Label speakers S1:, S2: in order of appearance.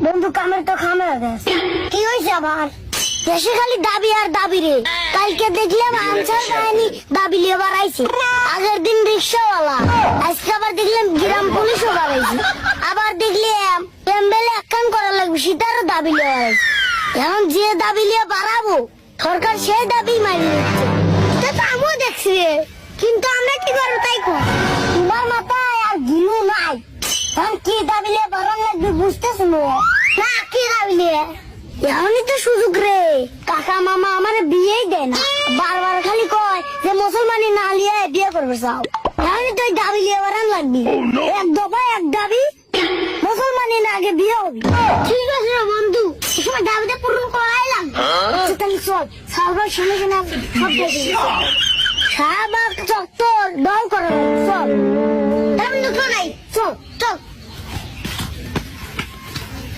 S1: বন্ধু কামের তো খামে গেছে। কি হয়েছে আবার? দেশে খালি দাবি আর দাবি রে। কালকে দেখলাম আনসার বাহিনী দাবি লিয়ে বাড়াইছে, আগের দিন রিক্সাওয়ালা, আজকে আবার দেখলাম গ্রাম পুলিশও বাড়াইছে, আবার দেখলাম এমএলএ একখান করা লাগবে সেটারও দাবি লিয়ে বাড়াইছে। এখন যে দাবি লিয়ে বাড়াবো সরকার সেই দাবি মানি নিচ্ছে। এটা তো আমিও দেখছি রে, কিন্তু আমরা কি করবো তাই কর। তোমার মাথায় আর গিলু নাই, এখন কি দাবি লিয়ে বাড়ানো লাগবে বুঝতেছ না? কি দাবি লিয়ে? এখনই তো সুযোগ রে, কাকা মামা আমার বিয়েই দেয় না, বারবার খালি কয় যে মুসলমানি না লিয়ে বিয়ে করবে চাও। এখনই তো দাবি লিয়ে বাড়ান লাগবি, এক দফা এক দাবি, মুসলমানি না আগে বিয়ে হবি। ঠিক আছে রে বন্ধু, এই সময় দাবিটা পূরণ করাই লাগবে। আচ্ছা তাহলে চল, সালবার শুনে শুনে সব দেখি শাহবাগ চত্বর দল করো, চল। তার বন্ধু নাই, চল চল।